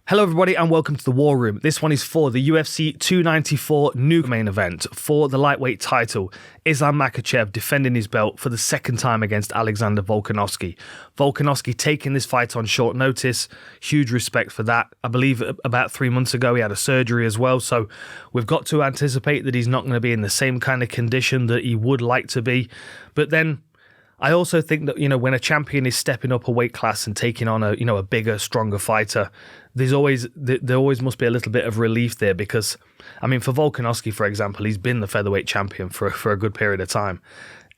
Hello everybody and welcome to the War Room. This one is for the UFC 294 new main event for the lightweight title. Islam Makhachev defending his belt for the second time against Alexander Volkanovski. Volkanovski taking this fight on short notice. Huge respect for that. I believe about 3 months ago he had a surgery as well, so we've got to anticipate that he's not going to be in the same kind of condition that he would like to be. But then I also think that, when a champion is stepping up a weight class and taking on a bigger, stronger fighter, there always must be a little bit of relief there because, for Volkanovski, for example, he's been the featherweight champion for a good period of time.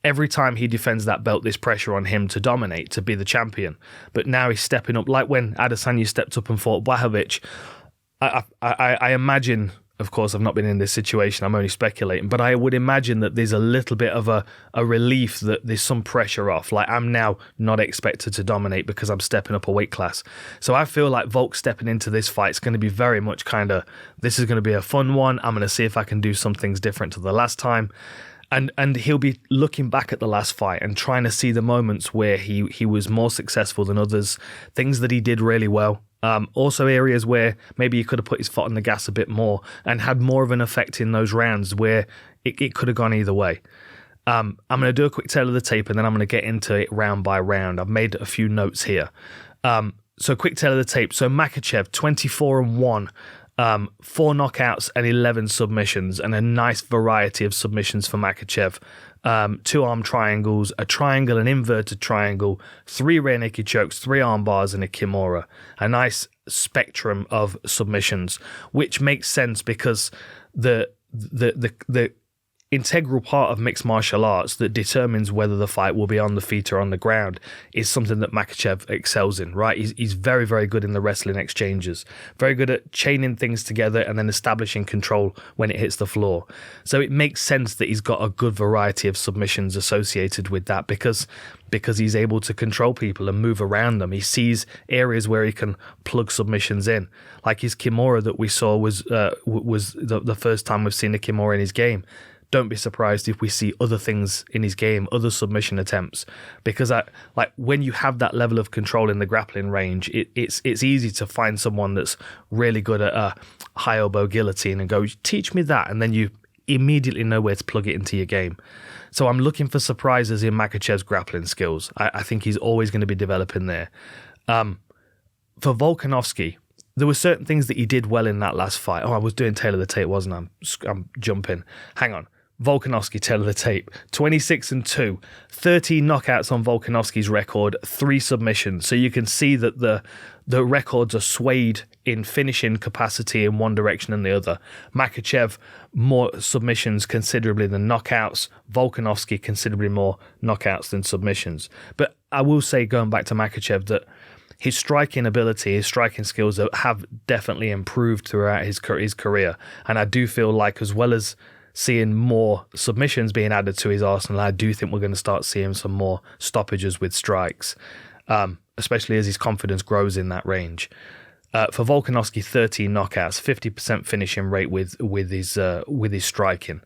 Every time he defends that belt, there's pressure on him to dominate, to be the champion. But now he's stepping up, like when Adesanya stepped up and fought Blachowicz. I imagine. Of course, I've not been in this situation, I'm only speculating, but I would imagine that there's a little bit of a relief that there's some pressure off. Like, I'm now not expected to dominate because I'm stepping up a weight class. So I feel like Volk stepping into this fight is going to be very much this is going to be a fun one. I'm going to see if I can do some things different to the last time. And he'll be looking back at the last fight and trying to see the moments where he was more successful than others, things that he did really well. Also areas where maybe he could have put his foot on the gas a bit more and had more of an effect in those rounds where it could have gone either way. I'm going to do a quick tail of the tape and then I'm going to get into it round by round. I've made a few notes here. So quick tail of the tape. So Makhachev, 24-1. 4 knockouts and 11 submissions, and a nice variety of submissions for Makhachev. 2 arm triangles, a triangle, an inverted triangle, 3 rear naked chokes, 3 arm bars, and a kimura. A nice spectrum of submissions, which makes sense because the integral part of mixed martial arts that determines whether the fight will be on the feet or on the ground is something that Makhachev excels in, right? He's very, very good in the wrestling exchanges, very good at chaining things together and then establishing control when it hits the floor. So it makes sense that he's got a good variety of submissions associated with that because he's able to control people and move around them. He sees areas where he can plug submissions in, like his kimura that we saw was the first time we've seen a kimura in his game. Don't be surprised if we see other things in his game, other submission attempts, because when you have that level of control in the grappling range, it's easy to find someone that's really good at a high elbow guillotine and go, teach me that, and then you immediately know where to plug it into your game. So I'm looking for surprises in Makhachev's grappling skills. I think he's always going to be developing there. For Volkanovski, there were certain things that he did well in that last fight. I was doing tail of the tape, wasn't I? I'm jumping. Hang on. Volkanovski, tail of the tape, 26-2, 13 knockouts on Volkanovski's record, 3 submissions. So you can see that the records are swayed in finishing capacity in one direction and the other. Makhachev, more submissions considerably than knockouts. Volkanovski, considerably more knockouts than submissions. But I will say, going back to Makhachev, that his striking ability, his striking skills have definitely improved throughout his career. And I do feel like, as well as seeing more submissions being added to his arsenal, I do think we're going to start seeing some more stoppages with strikes, especially as his confidence grows in that range. For Volkanovski, 13 knockouts, 50% finishing rate with his striking.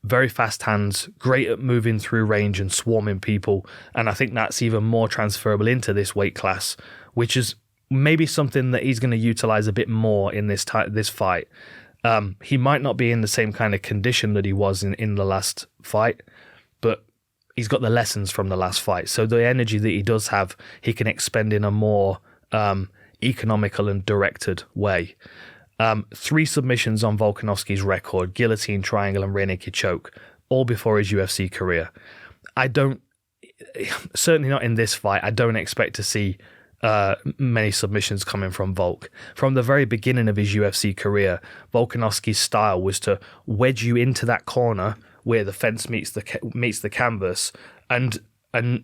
Very fast hands, great at moving through range and swarming people, and I think that's even more transferable into this weight class, which is maybe something that he's going to utilize a bit more in this fight. He might not be in the same kind of condition that he was in the last fight, but he's got the lessons from the last fight. So the energy that he does have, he can expend in a more economical and directed way. 3 submissions on Volkanovski's record, guillotine, triangle, and rear naked choke, all before his UFC career. Certainly not in this fight, I don't expect to see many submissions coming from Volk. From the very beginning of his UFC career, Volkanovski's style was to wedge you into that corner where the fence meets the canvas and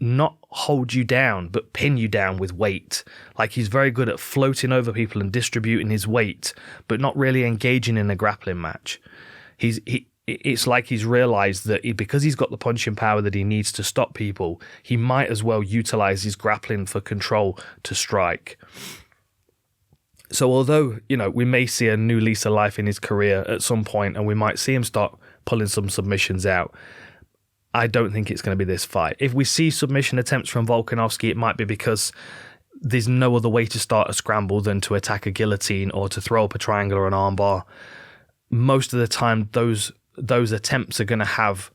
not hold you down, but pin you down with weight. Like, he's very good at floating over people and distributing his weight, but not really engaging in a grappling match. It's like he's realised that because he's got the punching power that he needs to stop people, he might as well utilise his grappling for control to strike. So although, we may see a new lease of life in his career at some point and we might see him start pulling some submissions out, I don't think it's going to be this fight. If we see submission attempts from Volkanovski, it might be because there's no other way to start a scramble than to attack a guillotine or to throw up a triangle or an armbar. Most of the time, those attempts are going to have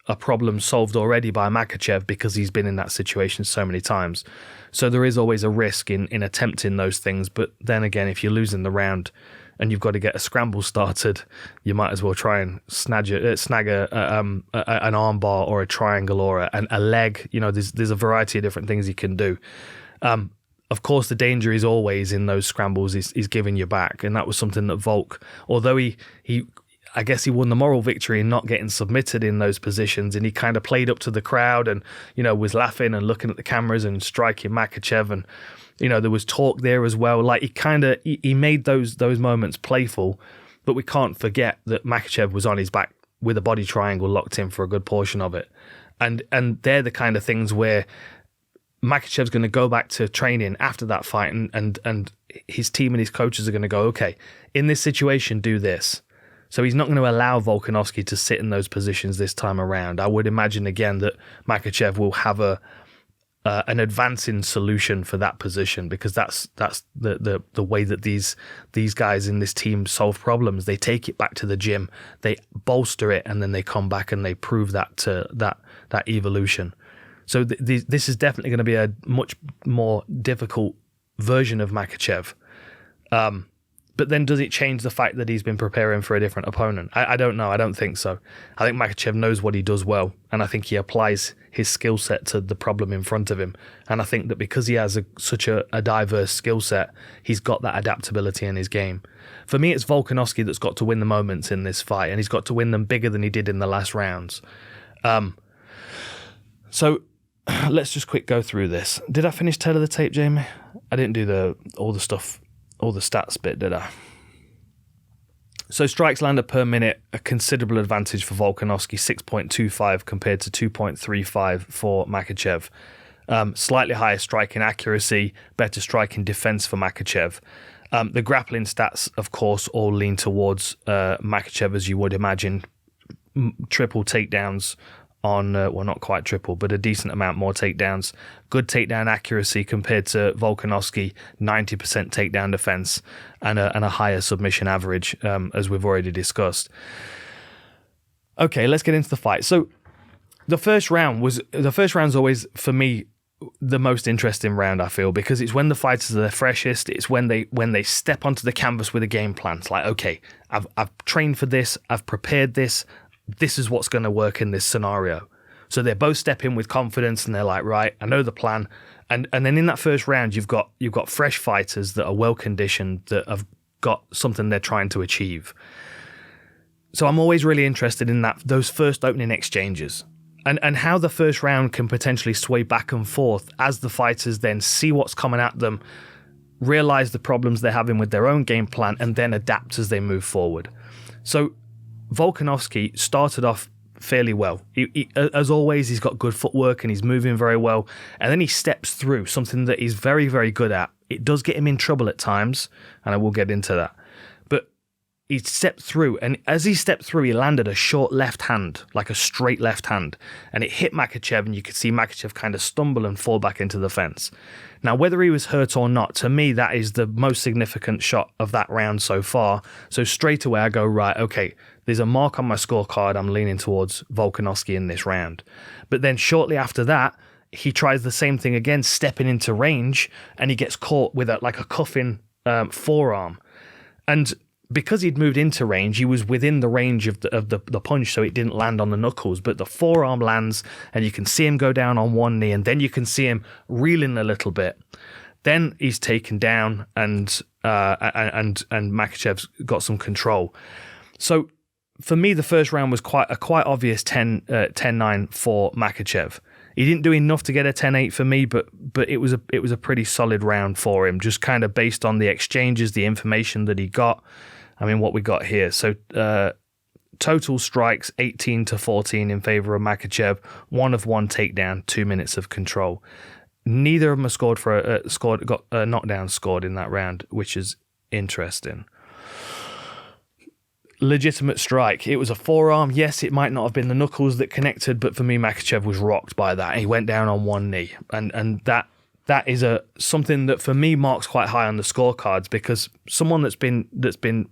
a problem solved already by Makhachev because he's been in that situation so many times. So there is always a risk in attempting those things. But then again, if you're losing the round and you've got to get a scramble started, you might as well try and snag an armbar or a triangle or a leg. You know, there's a variety of different things you can do. Of course, the danger is always in those scrambles is giving you back. And that was something that Volk, although I guess he won the moral victory in not getting submitted in those positions, and he kind of played up to the crowd and, you know, was laughing and looking at the cameras and striking Makhachev, and, you know, there was talk there as well. Like he made those moments playful, but we can't forget that Makhachev was on his back with a body triangle locked in for a good portion of it. And they're the kind of things where Makhachev's going to go back to training after that fight, and his team and his coaches are going to go, okay, in this situation, do this. So he's not going to allow Volkanovski to sit in those positions this time around. I would imagine again that Makhachev will have an advancing solution for that position, because that's the way that these guys in this team solve problems. They take it back to the gym, they bolster it, and then they come back and they prove that evolution. So this is definitely going to be a much more difficult version of Makhachev. But then does it change the fact that he's been preparing for a different opponent? I don't know. I don't think so. I think Makhachev knows what he does well, and I think he applies his skill set to the problem in front of him. And I think that because he has such a diverse skill set, he's got that adaptability in his game. For me, it's Volkanovski that's got to win the moments in this fight, and he's got to win them bigger than he did in the last rounds. So let's just quick go through this. Did I finish tail of the tape, Jamie? I didn't do all the stats bit, did I? So strikes landed per minute, a considerable advantage for Volkanovski, 6.25 compared to 2.35 for Makhachev. Slightly higher striking accuracy, better striking defense for Makhachev. The grappling stats, of course, all lean towards Makhachev, as you would imagine. Triple takedowns on, well, not quite triple, but a decent amount more takedowns. Good takedown accuracy compared to Volkanovski, 90% takedown defense, and a higher submission average, as we've already discussed. Okay, let's get into the fight. So the first round's always, for me, the most interesting round, I feel, because it's when the fighters are their freshest. It's when they step onto the canvas with a game plan. It's like, okay, I've trained for this, I've prepared this. This is what's going to work in this scenario. So they both step in with confidence, and they're like, right, I know the plan. And then in that first round, you've got fresh fighters that are well conditioned, that have got something they're trying to achieve. So I'm always really interested in those first opening exchanges, and how the first round can potentially sway back and forth as the fighters then see what's coming at them, realize the problems they're having with their own game plan, and then adapt as they move forward. So Volkanovski started off fairly well. He, as always, he's got good footwork and he's moving very well. And then he steps through something that he's very, very good at. It does get him in trouble at times, and I will get into that. But he stepped through, and as he stepped through, he landed a short left hand, like a straight left hand. And it hit Makhachev, and you could see Makhachev kind of stumble and fall back into the fence. Now, whether he was hurt or not, to me, that is the most significant shot of that round so far. So straight away, I go, right, okay, there's a mark on my scorecard. I'm leaning towards Volkanovski in this round. But then shortly after that, he tries the same thing again, stepping into range, and he gets caught with a cuffing forearm. And because he'd moved into range, he was within the range of the punch, so it didn't land on the knuckles. But the forearm lands, and you can see him go down on one knee, and then you can see him reeling a little bit. Then he's taken down, and Makhachev's got some control. So for me, the first round was quite obvious 10-9 for Makhachev. He didn't do enough to get a 10-8 for me, but it was a pretty solid round for him, just kind of based on the exchanges, the information that he got. I mean, what we got here. So total strikes 18-14 in favor of Makhachev, 1 of 1 takedown, 2 minutes of control. Neither of them got a knockdown scored in that round, which is interesting. Legitimate strike. It was a forearm. Yes, it might not have been the knuckles that connected, but for me, Makhachev was rocked by that. He went down on one knee, and that that is something that for me marks quite high on the scorecards, because someone that's been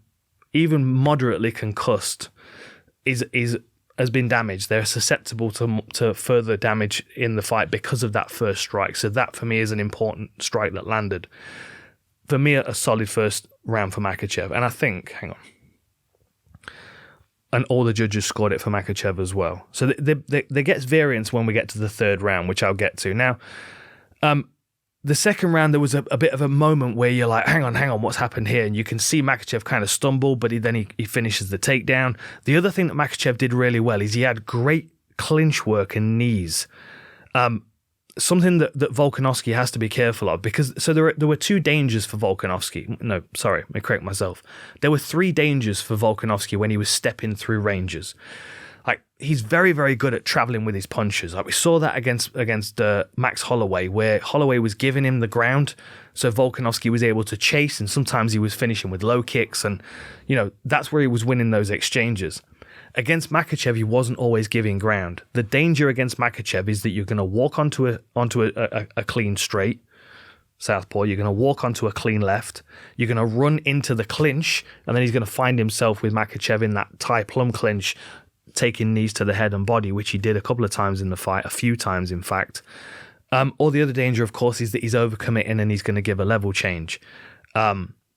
even moderately concussed has been damaged. They're susceptible to further damage in the fight because of that first strike. So that for me is an important strike that landed. For me, a solid first round for Makhachev. And I think, hang on, and all the judges scored it for Makhachev as well. So there gets variance when we get to the third round, which I'll get to. Now, the second round, there was a bit of a moment where you're like, hang on, what's happened here? And you can see Makhachev kind of stumble, but he finishes the takedown. The other thing that Makhachev did really well is he had great clinch work and knees. Something that Volkanovski has to be careful of, because there were two dangers for Volkanovski. No, sorry, let me correct myself. There were three dangers for Volkanovski when he was stepping through ranges. Like, he's very, very good at traveling with his punches. Like, we saw that against Max Holloway, where Holloway was giving him the ground, so Volkanovski was able to chase, and sometimes he was finishing with low kicks, and that's where he was winning those exchanges. Against Makhachev, he wasn't always giving ground. The danger against Makhachev is that you're going to walk onto a clean straight southpaw, you're going to walk onto a clean left, you're going to run into the clinch, and then he's going to find himself with Makhachev in that Thai plum clinch, taking knees to the head and body, which he did a couple of times in the fight, a few times in fact. Or the other danger, of course, is that he's overcommitting and he's going to give a level change,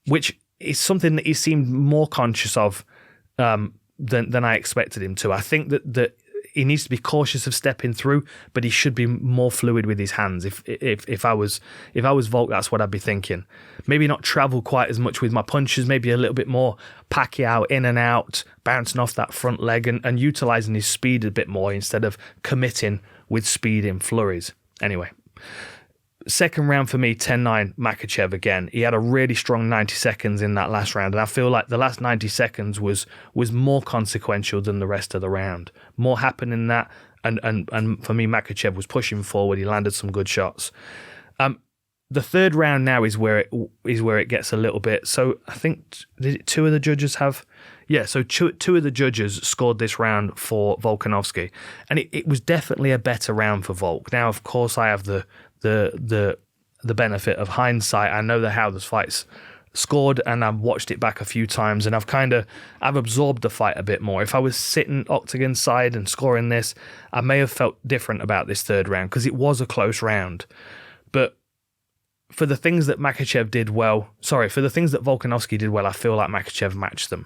which is something that he seemed more conscious of than I expected him to. I think that he needs to be cautious of stepping through, but he should be more fluid with his hands. If I was Volk, that's what I'd be thinking. Maybe not travel quite as much with my punches, maybe a little bit more Pacquiao in and out, bouncing off that front leg and utilising his speed a bit more instead of committing with speed in flurries. Anyway, second round for me, 10-9 Makhachev again. He had a really strong 90 seconds in that last round, and I feel like the last 90 seconds was more consequential than the rest of the round. More happened in that, and for me, Makhachev was pushing forward. He landed some good shots. The third round now is where it gets a little bit. So I think two of the judges have. Yeah, so two of the judges scored this round for Volkanovski, and it was definitely a better round for Volk. Now, of course, I have the benefit of hindsight. I know how this fight's scored, and I've watched it back a few times, and I've absorbed the fight a bit more. If I was sitting octagon side and scoring this, I may have felt different about this third round, because it was a close round. But for the things that Volkanovski did well, I feel like Makhachev matched them.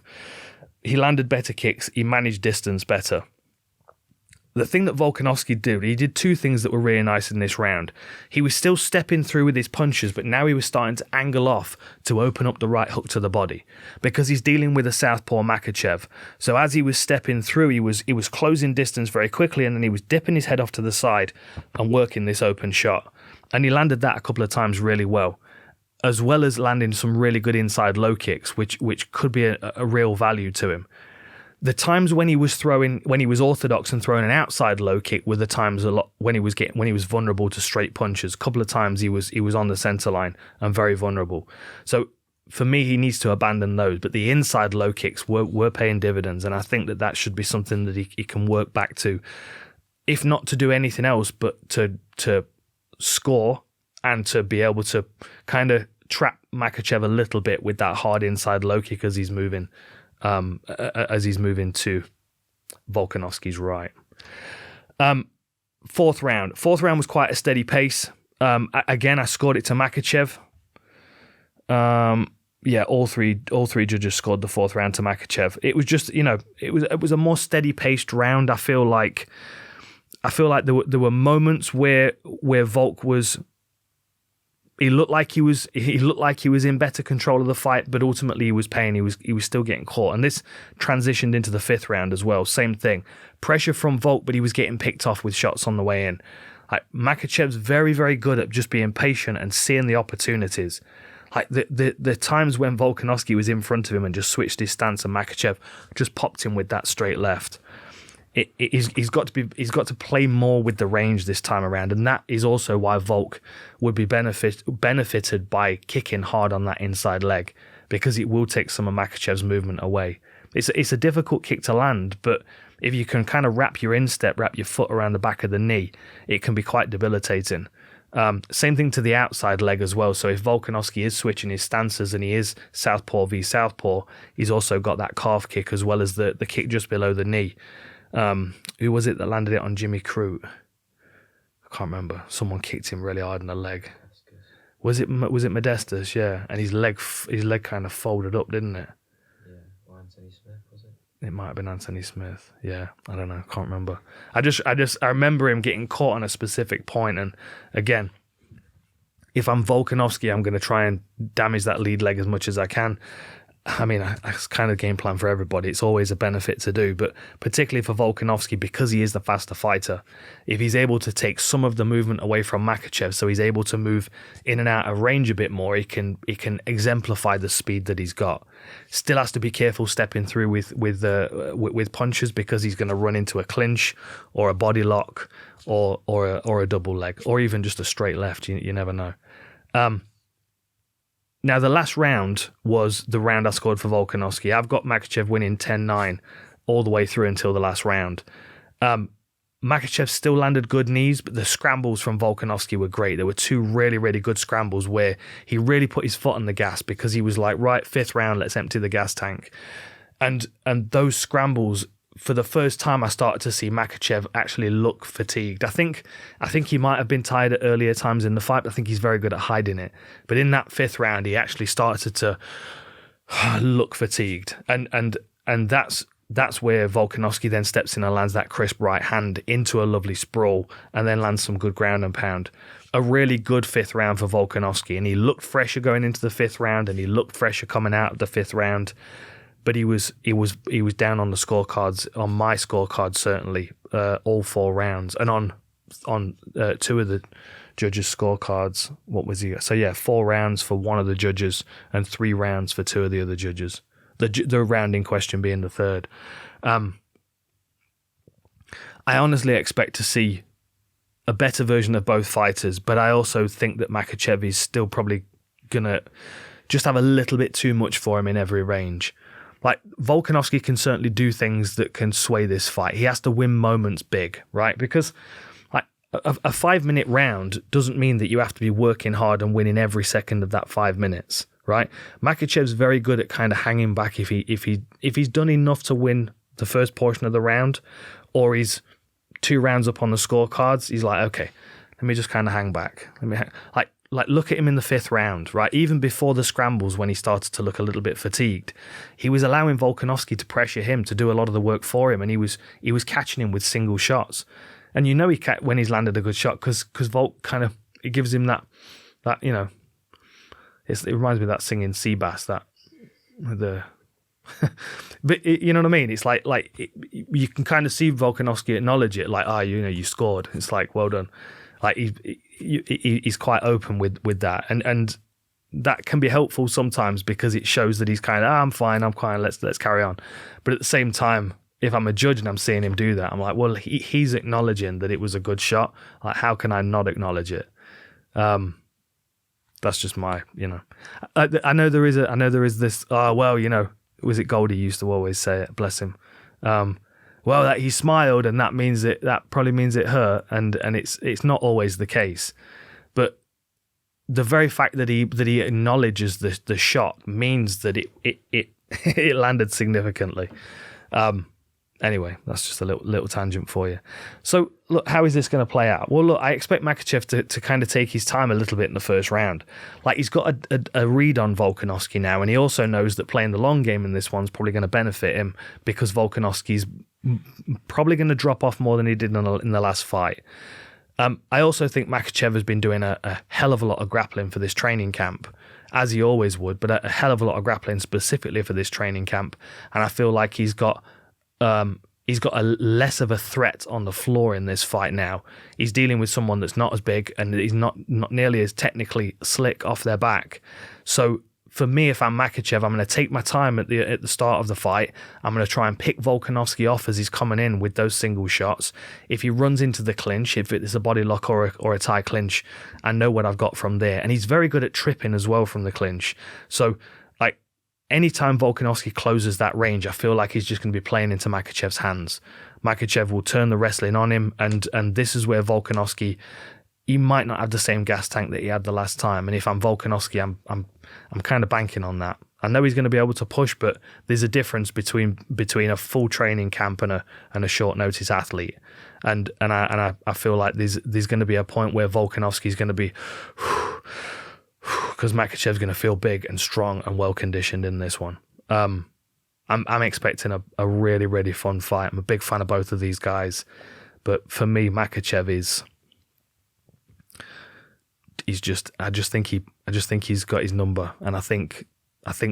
He landed better kicks, he managed distance better. The thing that Volkanovski did, he did two things that were really nice in this round. He was still stepping through with his punches, but now he was starting to angle off to open up the right hook to the body, because he's dealing with a southpaw Makhachev. So as he was stepping through, he was closing distance very quickly, and then he was dipping his head off to the side and working this open shot. And he landed that a couple of times really well, as well as landing some really good inside low kicks, which could be a real value to him. The times when he was orthodox and throwing an outside low kick were the times a lot when he was vulnerable to straight punches. A couple of times he was on the center line and very vulnerable. So for me, he needs to abandon those. But the inside low kicks were paying dividends, and I think that should be something that he can work back to, if not to do anything else, but to score and to be able to kind of trap Makhachev a little bit with that hard inside low kick as he's moving to Volkanovski's right. Fourth round was quite a steady pace. Again, I scored it to Makhachev. All three judges scored the fourth round to Makhachev. It was just, it was a more steady paced round. I feel like there were moments where Volk was. He looked like he was in better control of the fight, but ultimately he was paying. He was still getting caught, and this transitioned into the fifth round as well. Same thing, pressure from Volk, but he was getting picked off with shots on the way in. Like, Makhachev's very, very good at just being patient and seeing the opportunities. Like the times when Volkanovski was in front of him and just switched his stance, and Makhachev just popped him with that straight left. He's got to play more with the range this time around, and that is also why Volk would be benefited by kicking hard on that inside leg, because it will take some of Makhachev's movement away. It's a difficult kick to land, but if you can kind of wrap your foot around the back of the knee, it can be quite debilitating. Same thing to the outside leg as well. So if Volkanovski is switching his stances and he is southpaw v southpaw, he's also got that calf kick as well as the kick just below the knee. Who was it that landed it on Jimmy Crute? I can't remember. Someone kicked him really hard in the leg. Was it Modestas? Yeah, and his leg kind of folded up, didn't it? Yeah, or Anthony Smith, was it? It might have been Anthony Smith. Yeah, I don't know. Can't remember. I remember him getting caught on a specific point, and again, if I'm Volkanovski, I'm going to try and damage that lead leg as much as I can. I mean, that's kind of the game plan for everybody. It's always a benefit to do, but particularly for Volkanovski, because he is the faster fighter, if he's able to take some of the movement away from Makhachev, so he's able to move in and out of range a bit more, he can exemplify the speed that he's got. Still has to be careful stepping through with punches, because he's going to run into a clinch or a body lock or a double leg, or even just a straight left. You never know. Now, the last round was the round I scored for Volkanovski. I've got Makhachev winning 10-9 all the way through until the last round. Makhachev still landed good knees, but the scrambles from Volkanovski were great. There were two really, really good scrambles where he really put his foot on the gas, because he was like, right, 5th round, let's empty the gas tank. And those scrambles, for the first time, I started to see Makhachev actually look fatigued. I think he might have been tired at earlier times in the fight, but I think he's very good at hiding it. But in that 5th round, he actually started to look fatigued. And that's where Volkanovski then steps in and lands that crisp right hand into a lovely sprawl, and then lands some good ground and pound. A really good 5th round for Volkanovski, and he looked fresher going into the 5th round, and he looked fresher coming out of the 5th round. But he was down on the scorecards, on my scorecard certainly, all 4 rounds, and on 2 of the judges' scorecards. What was he? So yeah, 4 rounds for one of the judges and 3 rounds for 2 of the other judges. The round in question being the 3rd. I honestly expect to see a better version of both fighters, but I also think that Makhachev is still probably gonna just have a little bit too much for him in every range. Like, Volkanovski can certainly do things that can sway this fight. He has to win moments big, right? Because like a 5-minute round doesn't mean that you have to be working hard and winning every second of that 5 minutes, right? Makhachev's very good at kind of hanging back if he's done enough to win the first portion of the round, or he's 2 rounds up on the scorecards. He's like, okay, let me just kind of hang back. Like look at him in the 5th round, right? Even before the scrambles, when he started to look a little bit fatigued, he was allowing Volkanovski to pressure him, to do a lot of the work for him, and he was catching him with single shots. And you know when he's landed a good shot, because Volk kind of, it gives him that you know, it reminds me of that singing sea bass, that the. But you know what I mean? It's like you can kind of see Volkanovski acknowledge it, like, you scored. It's like, well done. Like he's quite open with that, and that can be helpful sometimes, because it shows that he's kind of, I'm fine, let's carry on. But at the same time, if I'm a judge and I'm seeing him do that, I'm like, well, he's acknowledging that it was a good shot. Like, how can I not acknowledge it? That's just my, I know there is this. Was it Goldie used to always say it? Bless him. Well, that he smiled, and that probably means it hurt, and it's not always the case. But the very fact that he acknowledges the shot means that it landed significantly. Anyway, that's just a little tangent for you. So, look, how is this going to play out? Well, look, I expect Makhachev to kind of take his time a little bit in the first round. Like, he's got a read on Volkanovski now, and he also knows that playing the long game in this one's probably going to benefit him, because Volkanovski's probably going to drop off more than he did in the last fight. I also think Makhachev has been doing a hell of a lot of grappling for this training camp, as he always would, but a hell of a lot of grappling specifically for this training camp. And I feel like he's got a less of a threat on the floor in this fight now. He's dealing with someone that's not as big, and he's not nearly as technically slick off their back. So for me, if I'm Makhachev, I'm going to take my time at the start of the fight. I'm going to try and pick Volkanovski off as he's coming in with those single shots. If he runs into the clinch, if it's a body lock or a tie clinch, I know what I've got from there. And he's very good at tripping as well from the clinch. So, like, anytime Volkanovski closes that range, I feel like he's just going to be playing into Makhachev's hands. Makhachev will turn the wrestling on him, and this is where Volkanovski he might not have the same gas tank that he had the last time. And if I'm Volkanovski, I'm kind of banking on that. I know he's going to be able to push, but there's a difference between a full training camp and a short notice athlete. And I feel like there's going to be a point where Volkanovski's going to be, because Makhachev's going to feel big and strong and well conditioned in this one. I'm expecting a really, really fun fight. I'm a big fan of both of these guys, but for me, Makhachev I just think he's got his number, and I think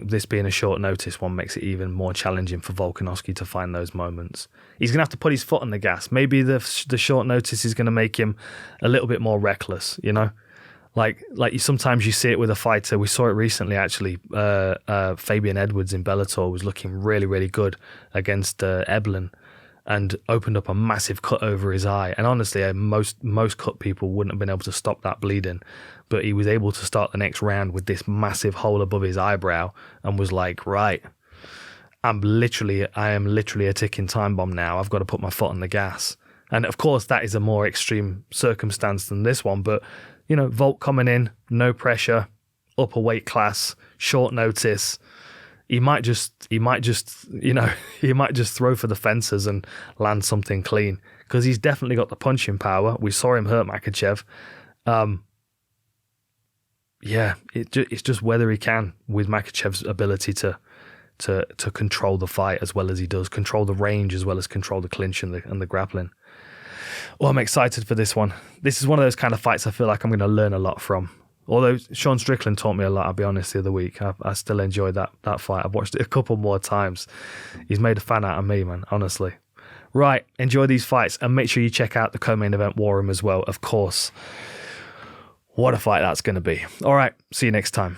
this being a short notice one makes it even more challenging for Volkanovski to find those moments. He's gonna have to put his foot on the gas. Maybe the short notice is gonna make him a little bit more reckless, you know. Like sometimes you see it with a fighter. We saw it recently, actually. Fabian Edwards in Bellator was looking really, really good against Eblen, and opened up a massive cut over his eye. And honestly, most cut people wouldn't have been able to stop that bleeding, but he was able to start the next round with this massive hole above his eyebrow, and was like, right, I am literally a ticking time bomb now. I've got to put my foot on the gas. And of course, that is a more extreme circumstance than this one, but you know, Volk coming in, no pressure, upper weight class, short notice. He might just throw for the fences and land something clean, because he's definitely got the punching power. We saw him hurt Makhachev. It's just whether he can, with Makhachev's ability to control the fight as well as he does, control the range as well as control the clinch and the grappling. Oh, I'm excited for this one. This is one of those kind of fights I feel like I'm going to learn a lot from. Although Sean Strickland taught me a lot, I'll be honest, the other week. I still enjoyed that fight. I've watched it a couple more times. He's made a fan out of me, man, honestly. Right, enjoy these fights, and make sure you check out the co-main event War Room as well, of course. What a fight that's going to be. All right, see you next time.